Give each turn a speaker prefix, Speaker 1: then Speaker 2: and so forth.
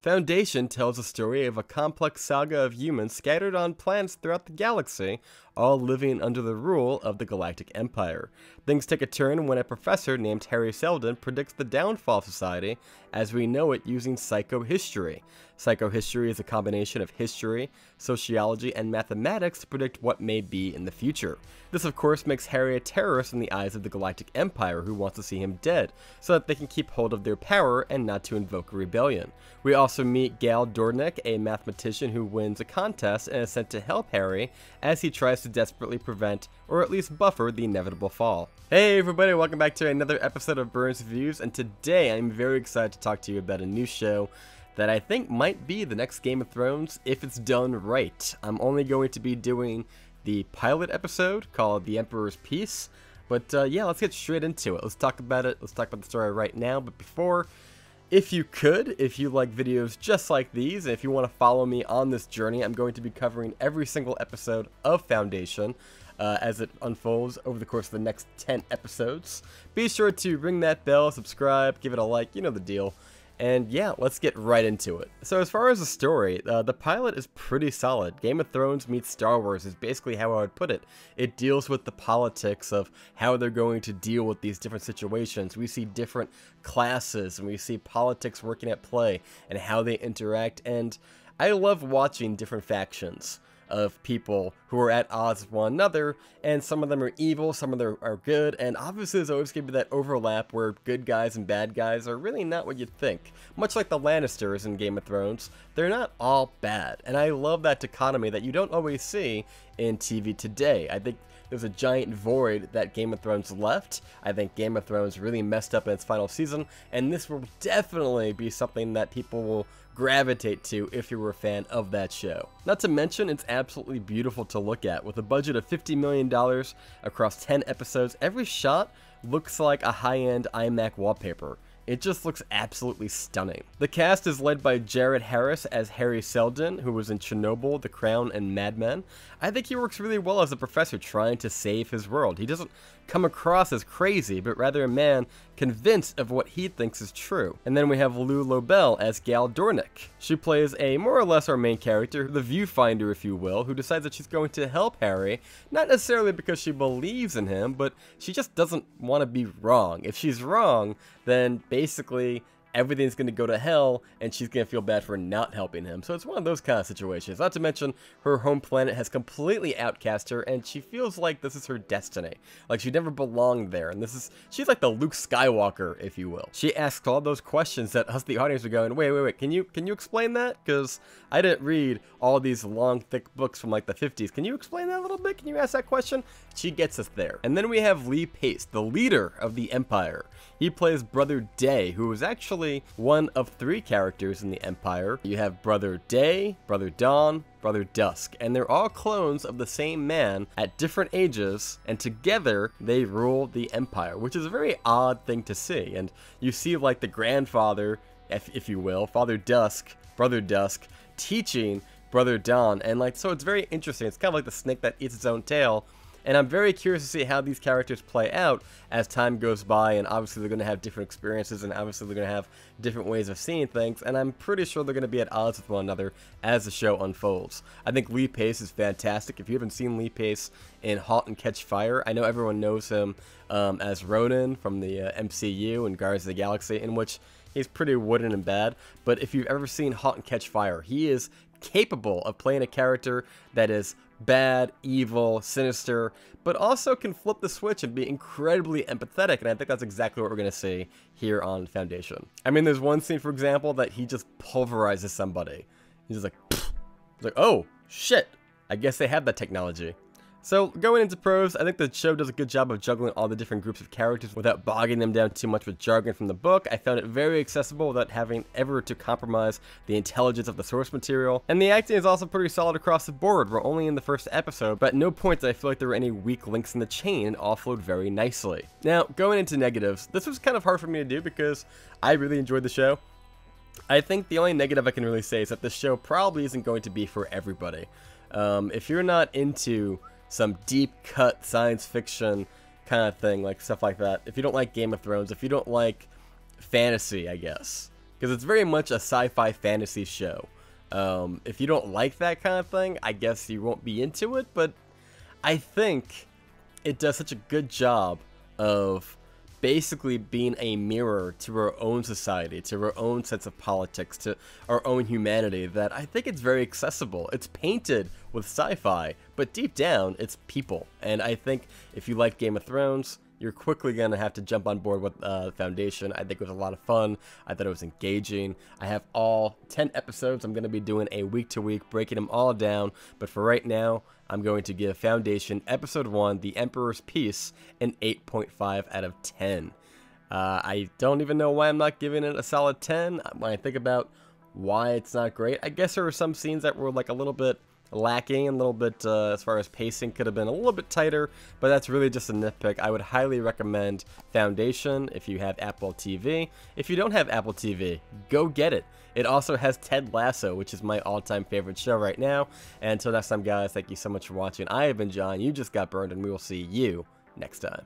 Speaker 1: Foundation tells the story of a complex saga of humans scattered on planets throughout the galaxy, all living under the rule of the Galactic Empire. Things take a turn when a professor named Harry Seldon predicts the downfall of society as we know it using psychohistory. Psychohistory is a combination of history, sociology, and mathematics to predict what may be in the future. This of course makes Harry a terrorist in the eyes of the Galactic Empire, who wants to see him dead, so that they can keep hold of their power and not to invoke a rebellion. We also meet Gaal Dornick, a mathematician who wins a contest and is sent to help Harry as he tries to desperately prevent, or at least buffer, the inevitable fall. Hey everybody, welcome back to another episode of Burns Reviews, and today I'm very excited to talk to you about a new show that I think might be the next Game of Thrones if it's done right. I'm only going to be doing the pilot episode called The Emperor's Peace, but yeah, let's get straight into it. Let's talk about it. Let's talk about the story right now, but before, if you like videos just like these, and if you want to follow me on this journey, I'm going to be covering every single episode of Foundation as it unfolds over the course of the next 10 episodes. Be sure to ring that bell, subscribe, give it a like, you know the deal. And yeah, let's get right into it. So as far as the story, the pilot is pretty solid. Game of Thrones meets Star Wars is basically how I would put it. It deals with the politics of how they're going to deal with these different situations. We see different classes and we see politics working at play and how they interact. And I love watching different factions of people who are at odds with one another, and some of them are evil, some of them are good, and obviously there's always going to be that overlap where good guys and bad guys are really not what you'd think. Much like the Lannisters in Game of Thrones, they're not all bad, and I love that dichotomy that you don't always see in TV today. I think there's a giant void that Game of Thrones left. I think Game of Thrones really messed up in its final season, and this will definitely be something that people will gravitate to if you were a fan of that show. Not to mention, it's absolutely beautiful to look at. With a budget of $50 million across 10 episodes, every shot looks like a high-end iMac wallpaper. It just looks absolutely stunning. The cast is led by Jared Harris as Harry Seldon, who was in Chernobyl, The Crown, and Mad Men. I think he works really well as a professor trying to save his world. He doesn't come across as crazy, but rather a man convinced of what he thinks is true. And then we have Lobel as Gaal Dornick. She plays a more or less our main character, the viewfinder if you will, who decides that she's going to help Harry, not necessarily because she believes in him, but she just doesn't want to be wrong. If she's wrong, then basically everything's going to go to hell, and she's going to feel bad for not helping him. So it's one of those kind of situations. Not to mention, her home planet has completely outcast her, and she feels like this is her destiny. Like she never belonged there, and she's like the Luke Skywalker, if you will. She asks all those questions that us, the audience, are going, wait, can you explain that? Because I didn't read all these long, thick books from like the 50s. Can you explain that a little bit? Can you ask that question? She gets us there. And then we have Lee Pace, the leader of the Empire. He plays Brother Day, who is actually one of 3 characters in the Empire. You have Brother Day, Brother Dawn, Brother Dusk, and they're all clones of the same man at different ages, and together they rule the Empire, which is a very odd thing to see. And you see like the grandfather, if you will, Father Dusk, Brother Dusk, teaching Brother Dawn, and like, so it's very interesting. It's kind of like the snake that eats its own tail. And I'm very curious to see how these characters play out as time goes by, and obviously they're going to have different experiences, and obviously they're going to have different ways of seeing things, and I'm pretty sure they're going to be at odds with one another as the show unfolds. I think Lee Pace is fantastic. If you haven't seen Lee Pace in *Halt and Catch Fire*, I know everyone knows him as Ronan from the MCU and Guardians of the Galaxy, in which he's pretty wooden and bad, but if you've ever seen *Halt and Catch Fire*, he is capable of playing a character that is bad, evil, sinister, but also can flip the switch and be incredibly empathetic, and I think that's exactly what we're going to see here on Foundation. I mean, there's one scene, for example, that he just pulverizes somebody. He's just like, pfft. He's like, oh, shit, I guess they have that technology. So, going into prose, I think the show does a good job of juggling all the different groups of characters without bogging them down too much with jargon from the book. I found it very accessible without having ever to compromise the intelligence of the source material. And the acting is also pretty solid across the board. We're only in the first episode, but at no point did I feel like there were any weak links in the chain, and all flowed very nicely. Now, going into negatives, this was kind of hard for me to do because I really enjoyed the show. I think the only negative I can really say is that this show probably isn't going to be for everybody. If you're not into some deep cut science fiction kind of thing, like stuff like that, if you don't like Game of Thrones, if you don't like fantasy, I guess, because it's very much a sci-fi fantasy show. If you don't like that kind of thing, I guess you won't be into it, but I think it does such a good job of basically being a mirror to our own society, to our own sense of politics, to our own humanity, that I think it's very accessible. It's painted with sci-fi, but deep down, it's people. And I think if you like Game of Thrones, you're quickly going to have to jump on board with Foundation. I think it was a lot of fun. I thought it was engaging. I have all 10 episodes. I'm going to be doing a week-to-week, breaking them all down. But for right now, I'm going to give Foundation Episode 1, The Emperor's Peace, an 8.5 out of 10. I don't even know why I'm not giving it a solid 10. When I think about why it's not great, I guess there were some scenes that were like a little bit lacking, a little bit as far as pacing could have been a little bit tighter, but that's really just a nitpick. I would highly recommend Foundation if you have Apple TV. If you don't have Apple TV, go get it. It also has Ted Lasso, which is my all-time favorite show right now. And until next time, guys, thank you so much for watching. I have been John, you just got burned, and we will see you next time.